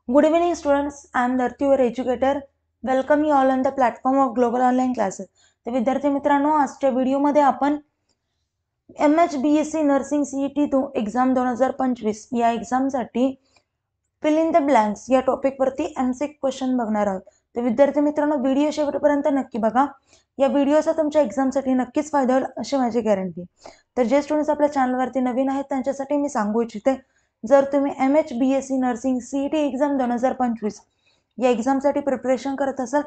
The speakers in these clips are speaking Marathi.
Good evening students, I am Dharti, your educator. Welcome you all on the platform of Global Online Classes. तर विद्यार्थी मित्रांनो, आजच्या व्हिडिओमध्ये आपण MHBSc नर्सिंग CET एक्झाम 2025 या एक्झामसाठी फिल इन द ब्लँक्स या टॉपिकवरती MCQ क्वेश्चन बघणार आहोत. तर विद्यार्थी मित्रांनो, व्हिडिओ शेवटपर्यंत नक्की बघा. या व्हिडिओचा तुमच्या एक्झामसाठी नक्कीच फायदा होईल अशी माझी गॅरंटी. तर जे स्टुडंट्स आपल्या चॅनलवरती नवीन आहेत त्यांच्यासाठी मी सांगू इच्छिते, जर तुम्ही MHBSc नर्सिंग CET एक्झाम 2025 या एक्झामसाठी प्रिपरेशन करत असाल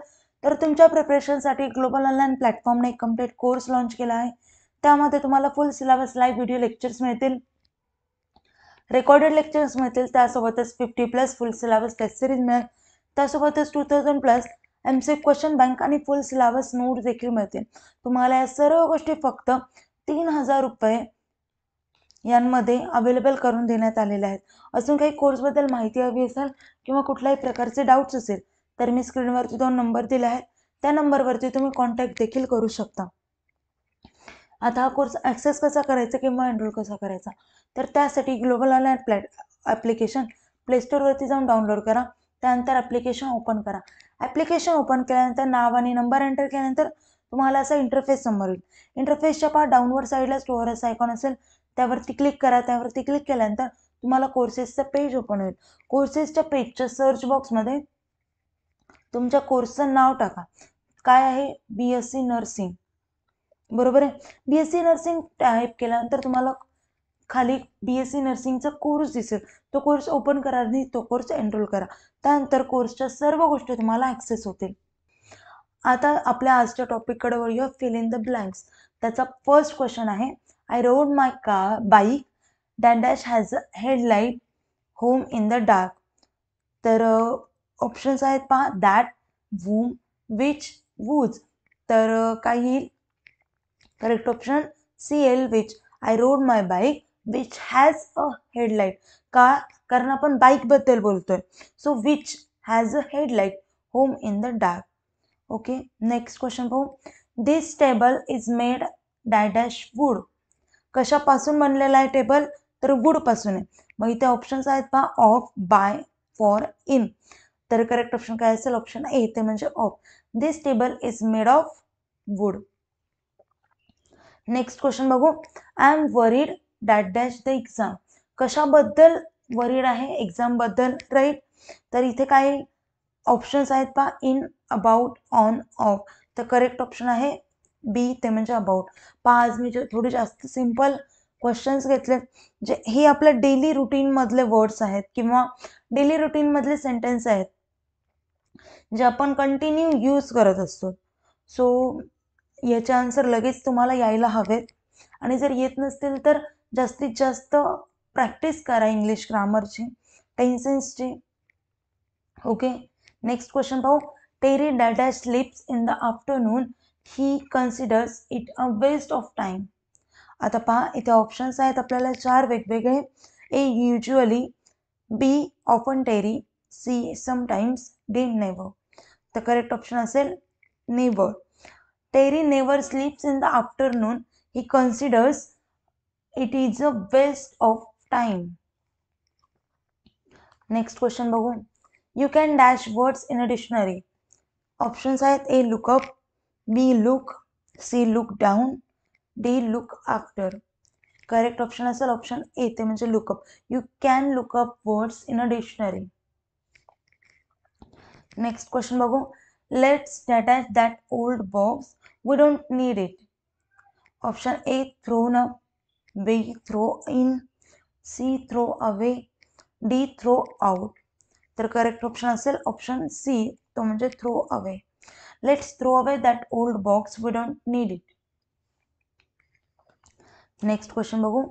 तर तुमच्या प्रिपरेशनसाठी ग्लोबल ऑनलाईन प्लॅटफॉर्मने एक कम्प्लीट कोर्स लॉन्च केला आहे. त्यामध्ये तुम्हाला फुल सिलेबस लाईव्ह व्हिडिओ लेक्चर्स मिळतील, रेकॉर्डेड लेक्चर्स मिळतील, त्यासोबतच 50+ फुल सिलेबस टेस्ट सिरीज मिळेल, त्यासोबतच 2000+ MCQ क्वेश्चन बँक आणि फुल सिलेबस नोट्स देखील मिळतील. तुम्हाला या सर्व गोष्टी फक्त 3000 रुपये यांमध्ये अवेलेबल करून देण्यात आलेले आहेत. अजून काही कोर्सबद्दल माहिती हवी असेल किंवा कुठल्याही प्रकारचे डाऊट्स असेल तर मी स्क्रीनवरती 2 नंबर दिले आहेत, त्या नंबरवरती तुम्ही कॉन्टॅक्ट देखील करू शकता. आता हा कोर्स ॲक्सेस कसा करायचा किंवा एनरोल कसा करायचा, तर त्यासाठी ग्लोबल ऑनलाईन ॲप्लिकेशन प्लेस्टोरवरती जाऊन डाउनलोड करा. त्यानंतर ॲप्लिकेशन ओपन करा. ॲप्लिकेशन ओपन केल्यानंतर नाव आणि नंबर एंटर केल्यानंतर तुम्हाला असा इंटरफेस समोर येईल. इंटरफेसच्या डाऊनवर्ड साईडला स्टोअर असा आयकॉन असेल, त्यावरती क्लिक करा. त्यावरती क्लिक केल्यानंतर तुम्हाला कोर्सेसचं पेज ओपन होईल. कोर्सेसच्या पेजच्या सर्च बॉक्समध्ये तुमच्या कोर्सचं नाव टाका. काय आहे? BSc नर्सिंग, बरोबर आहे. BSc नर्सिंग टाईप केल्यानंतर तुम्हाला खाली BSc नर्सिंगचा कोर्स दिसेल. तो कोर्स ओपन करा आणि तो कोर्स एनरोल करा. त्यानंतर कोर्सच्या सर्व गोष्टी तुम्हाला ॲक्सेस होतील. आता आपल्या आजच्या टॉपिककडे वळूया, फिल इन द ब्लँक्स. त्याचा फर्स्ट क्वेश्चन आहे, I road my bike dash dash has a headlight home in the dark. तर ऑप्शन्स आहेत पहा, दॅट, वूम, विच, वूज. तर काय येईल? Correct option CL, which. I road my bike which has a headlight. का? कारण आपण बाईक बद्दल बोलतोय. So which has a headlight home in the dark. Okay, next question पाहू. दिस table is made dash dash wood. कशापासून बनलेला आहे टेबल? तर वूड पासून आहे. मग इथे ऑप्शन्स आहेत पहा, ऑफ, बाय, फॉर, इन. तर करेक्ट ऑप्शन काय असेल? ऑप्शन A, ते म्हणजे of. This table is made of wood. Next question बघू. I am worried that dash the exam. कशाबद्दल वरीड आहे? एक्झाम बद्दल, राईट. तर इथे काय ऑप्शन्स आहेत पहा, इन, अबाउट, ऑन, ऑफ. तर करेक्ट ऑप्शन आहे B, ते म्हणजे अबाउट. पहा, आज मी थोडे जास्त सिंपल क्वेश्चन्स घेतले, जे हे आपल्या डेली रुटीन मधले वर्ड्स आहेत किंवा डेली रुटीन मधले सेंटेन्स आहेत जे आपण कंटिन्यू यूज करत असतो. सो याचे आन्सर लगेच तुम्हाला यायला हवेत, आणि जर येत नसतील तर जास्तीत जास्त प्रॅक्टिस करा इंग्लिश ग्रामरची, टेन्सेसची. ओके, नेक्स्ट क्वेश्चन पाहू. Terry dash sleeps in the afternoon, he considers it a waste of time. आता पहा, इथे ऑप्शन्स आहेत आपल्याला 4 वेगवेगळे. A, usually, B, often Terry, C, sometimes, D, never. तर करेक्ट ऑप्शन असेल never. Terry never sleeps in the afternoon, he considers it is a waste of time. Next question बघू. You can dash words in a dictionary. Options आहेत, A, look up, B, look, C, look down, D, look after. Correct option असेल ऑप्शन A, ते म्हणजे look up. You can look up words in a dictionary. Next question बघू. Let's dash that old box, we don't need it. Option A, thrown up, B, throw in, C, throw away, D, throw out. तर करेक्ट ऑप्शन असेल ऑप्शन C, तो म्हणजे throw away. Let's throw away that old box, we don't need it. Next question बघू.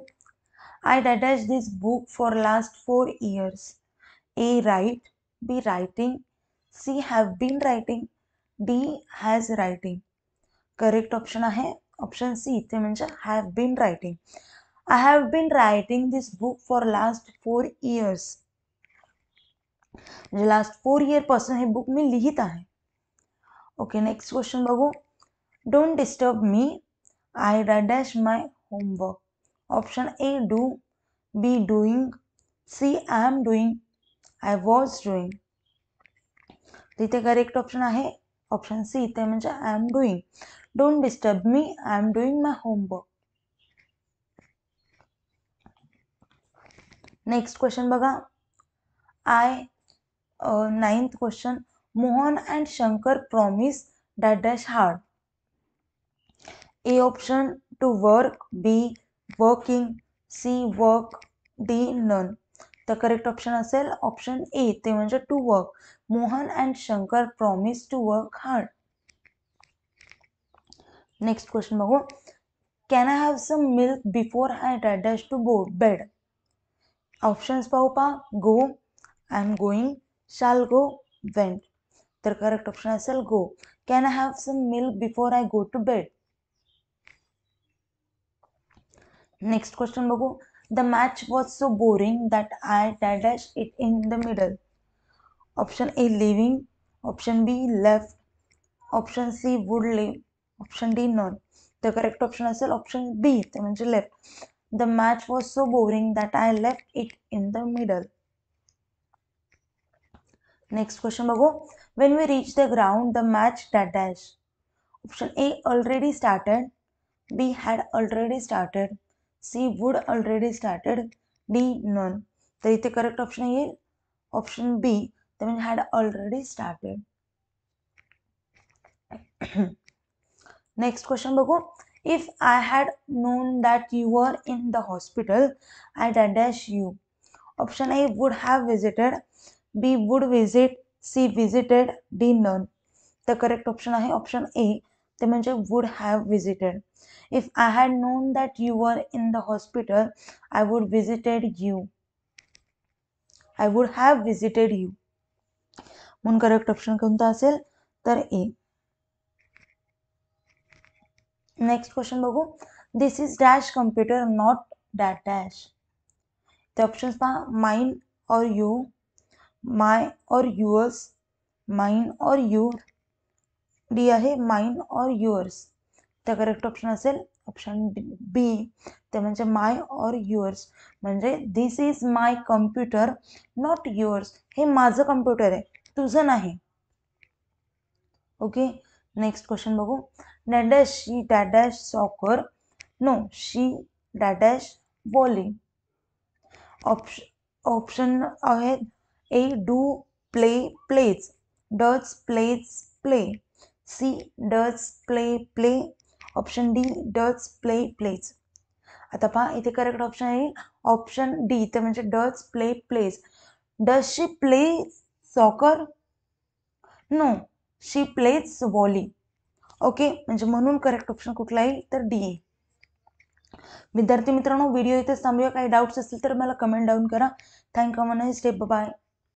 I attached this book for last 4 years. A, write, B, writing, C, have been writing, D, has writing. Correct option आहे ऑप्शन C, ते म्हणजे have been writing. I have been writing this book for last 4 years. म्हणजे लास्ट 4 इयर पासून हे बुक मी लिहित आहे. ओके, नेक्स्ट क्वेश्चन बघू. Don't disturb me, I dash my homework. Option A, do, B, doing, C, I am doing, I was doing. तिथे करेक्ट ऑप्शन आहे ऑप्शन सी, ते म्हणजे I am doing. Don't disturb me, I am doing my homework. Next question बघा. Ninth question. Mohan and Shankar promise dash dash hard. A option to work, B working, C work, D none. तर करेक्ट ऑप्शन असेल ऑप्शन ए, ते म्हणजे to work. Mohan and Shankar promise to work hard. Next question बघू. Can I have some milk before I dash dash to bed. Options पाहू पा. Go, I am going, shall go, went. तर करेक्ट ऑप्शन असेल go. Can I have some milk before I go to bed. Next question बघू. The match was so boring that I dash dash it in the middle. Option A living, option B left, option C would leave, option D none. तर करेक्ट ऑप्शन असेल ऑप्शन बी, ते म्हणजे left. The match was so boring that I left it in the middle. Next question बघू. When we reach the ground the match dash dash. Option A already started, B had already started, C would already started, D none. तर इथे करेक्ट ऑप्शन येईल ऑप्शन बी, ते म्हणजे had already started. Next question बघू. If I had known that you were in the hospital I dash dash you. Option A would have visited, B would visit, C visited, D none. तर करेक्ट ऑप्शन आहे ऑप्शन ए, ते म्हणजे would have visited. If I had known that you were in the hospital I would visited you, I would have visited you. म्हणून करेक्ट ऑप्शन कोणता असेल तर ए. नेक्स्ट क्वेश्चन बघू. This is dash computer not dash dash. ते ऑप्शन्स पहा. Mine or you, my or yours, mine or your, D आहे माइन और युअर्स. तर करेक्ट ऑप्शन असेल ऑप्शन बी, ते म्हणजे माय और युअर्स. म्हणजे this is my computer not yours. हे माझं कम्प्युटर आहे, तुझं नाही. ओके. नेक्स्ट क्वेश्चन बघू. Dash dash she dash dash soccer, no she dash dash bowling. Option आहेत A do play plays, does plays play, C does play play, option D does play plays. आता पहा इथे करेक्ट ऑप्शन आहे ऑप्शन डी, ते म्हणजे does play plays. Does she play soccer, no she plays volley. Okay, म्हणजे म्हणून करेक्ट ऑप्शन कुठला येईल तर डी आहे. विद्यार्थी मित्रांनो, व्हिडिओ इथेच थांबूया. काही डाऊट्स असतील तर मला कमेंट डाऊन करा. Thank you. Step by.